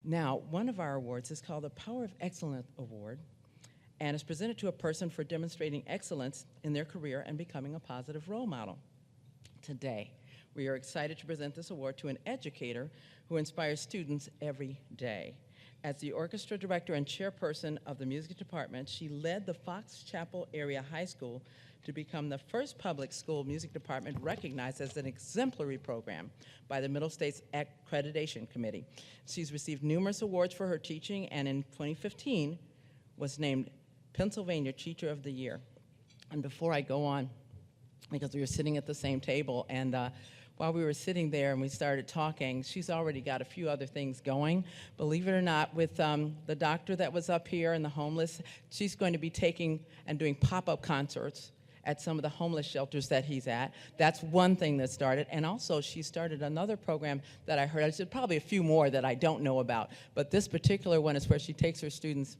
Now, one of our awards is called the Power of Excellence Award, and is presented to a person for demonstrating excellence in their career and becoming a positive role model. Today, we are excited to present this award to an educator who inspires students every day. As the orchestra director and chairperson of the music department, she led the Fox Chapel Area High School to become the first public school music department recognized as an exemplary program by the Middle States Accreditation Committee. She's received numerous awards for her teaching, and in 2015 was named Pennsylvania Teacher of the Year. And before I go on, because we were sitting at the same table, and while we were sitting there and we started talking, she's already got a few other things going. Believe it or not, with the doctor that was up here and the homeless, she's going to be taking and doing pop-up concerts at some of the homeless shelters that he's at. That's one thing that started. And also, she started another program that I heard. There's probably a few more that I don't know about, but this particular one is where she takes her students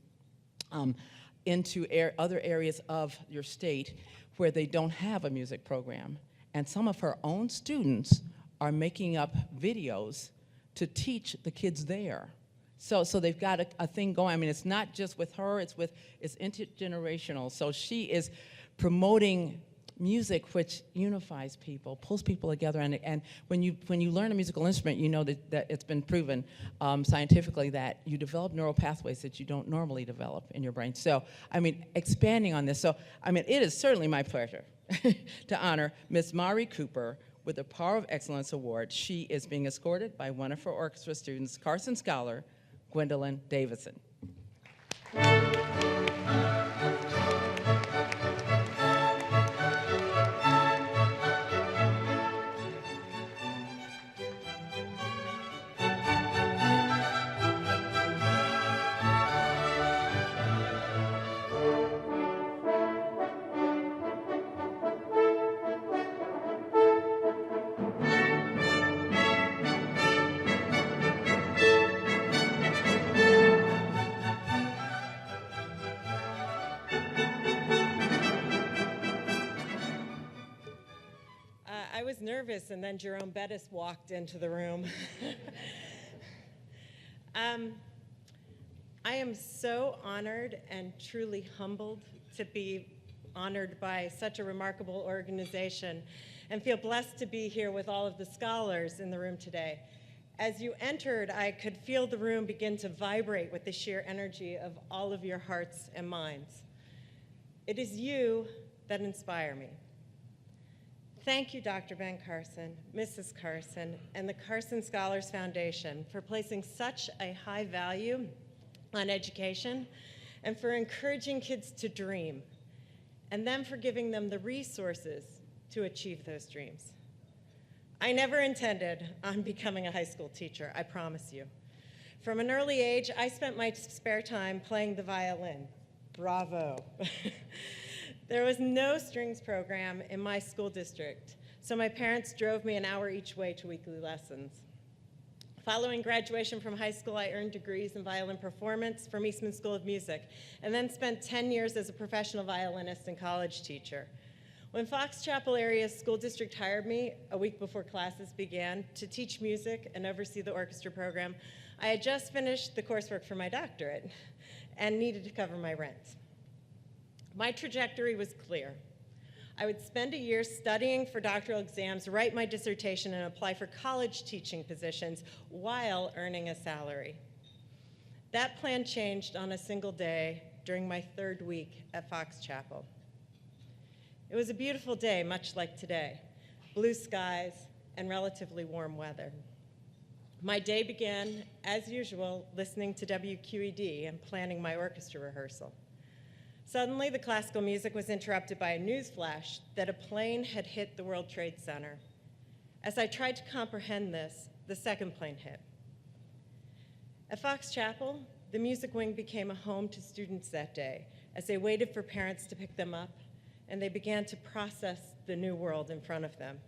into other areas of your state where they don't have a music program. And some of her own students are making up videos to teach the kids there. So they've got a thing going. I mean, it's not just with her, it's intergenerational. So she is promoting music which unifies people, pulls people together, and when you learn a musical instrument, you know that it's been proven scientifically that you develop neural pathways that you don't normally develop in your brain. So, I mean, expanding on this, so, I mean, it is certainly my pleasure to honor Miss Mairi Cooper with the Power of Excellence Award. She is being escorted by one of her orchestra students, Carson Scholar, Gwendolyn Davison. I was nervous, and then Jerome Bettis walked into the room. I am so honored and truly humbled to be honored by such a remarkable organization, and feel blessed to be here with all of the scholars in the room today. As you entered, I could feel the room begin to vibrate with the sheer energy of all of your hearts and minds. It is you that inspire me. Thank you, Dr. Ben Carson, Mrs. Carson, and the Carson Scholars Foundation for placing such a high value on education, and for encouraging kids to dream, and then for giving them the resources to achieve those dreams. I never intended on becoming a high school teacher, I promise you. From an early age, I spent my spare time playing the violin. Bravo. There was no strings program in my school district, so my parents drove me an hour each way to weekly lessons. Following graduation from high school, I earned degrees in violin performance from Eastman School of Music, and then spent 10 years as a professional violinist and college teacher. When Fox Chapel Area School District hired me a week before classes began to teach music and oversee the orchestra program, I had just finished the coursework for my doctorate and needed to cover my rent. My trajectory was clear. I would spend a year studying for doctoral exams, write my dissertation, and apply for college teaching positions while earning a salary. That plan changed on a single day during my third week at Fox Chapel. It was a beautiful day, much like today, blue skies and relatively warm weather. My day began, as usual, listening to WQED and planning my orchestra rehearsal. Suddenly, the classical music was interrupted by a news flash that a plane had hit the World Trade Center. As I tried to comprehend this, the second plane hit. At Fox Chapel, the music wing became a home to students that day as they waited for parents to pick them up, and they began to process the new world in front of them.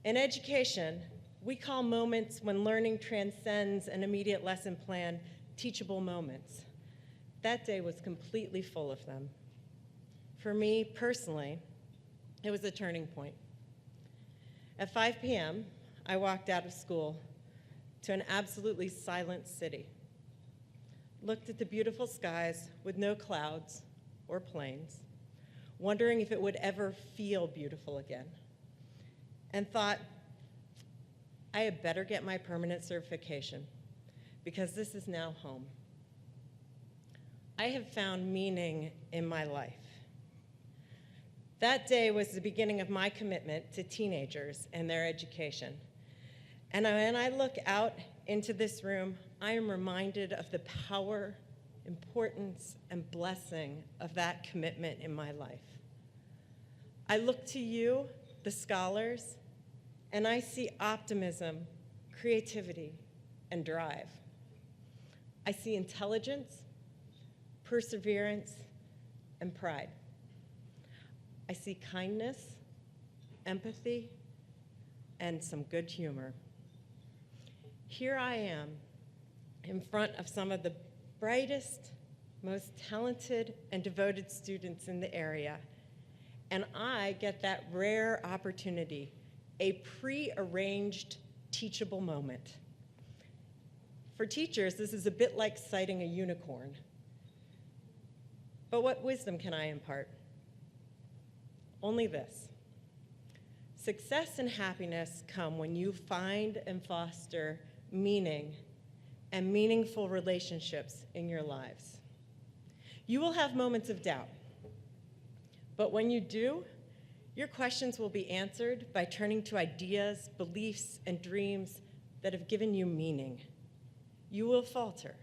In education, we call moments when learning transcends an immediate lesson plan teachable moments. That day was completely full of them. For me, personally, it was a turning point. At 5 p.m., I walked out of school to an absolutely silent city, looked at the beautiful skies with no clouds or planes, wondering if it would ever feel beautiful again, and thought, I had better get my permanent certification because this is now home. I have found meaning in my life. That day was the beginning of my commitment to teenagers and their education. And when I look out into this room, I am reminded of the power, importance, and blessing of that commitment in my life. I look to you, the scholars, and I see optimism, creativity, and drive. I see intelligence, perseverance, and pride. I see kindness, empathy, and some good humor. Here I am in front of some of the brightest, most talented, and devoted students in the area, and I get that rare opportunity, a pre-arranged teachable moment. For teachers, this is a bit like sighting a unicorn. But what wisdom can I impart? Only this. Success and happiness come when you find and foster meaning and meaningful relationships in your lives. You will have moments of doubt, but when you do, your questions will be answered by turning to ideas, beliefs, and dreams that have given you meaning. You will falter,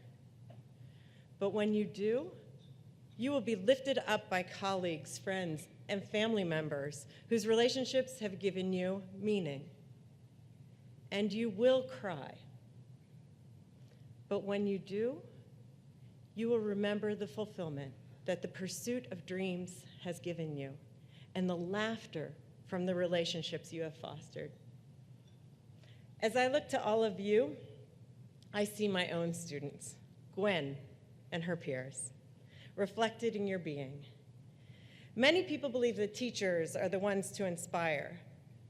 but when you do, you will be lifted up by colleagues, friends, and family members whose relationships have given you meaning. And you will cry. But when you do, you will remember the fulfillment that the pursuit of dreams has given you and the laughter from the relationships you have fostered. As I look to all of you, I see my own students, Gwen and her peers, reflected in your being. Many people believe that teachers are the ones to inspire,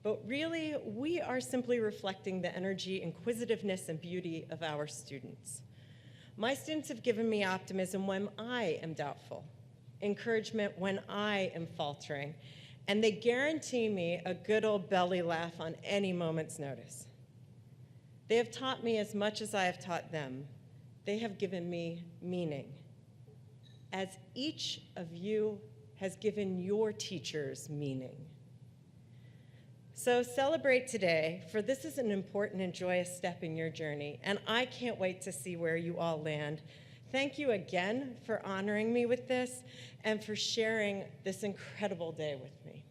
but really, we are simply reflecting the energy, inquisitiveness, and beauty of our students. My students have given me optimism when I am doubtful, encouragement when I am faltering, and they guarantee me a good old belly laugh on any moment's notice. They have taught me as much as I have taught them. They have given me meaning, as each of you has given your teachers meaning. So celebrate today, for this is an important and joyous step in your journey, and I can't wait to see where you all land. Thank you again for honoring me with this and for sharing this incredible day with me.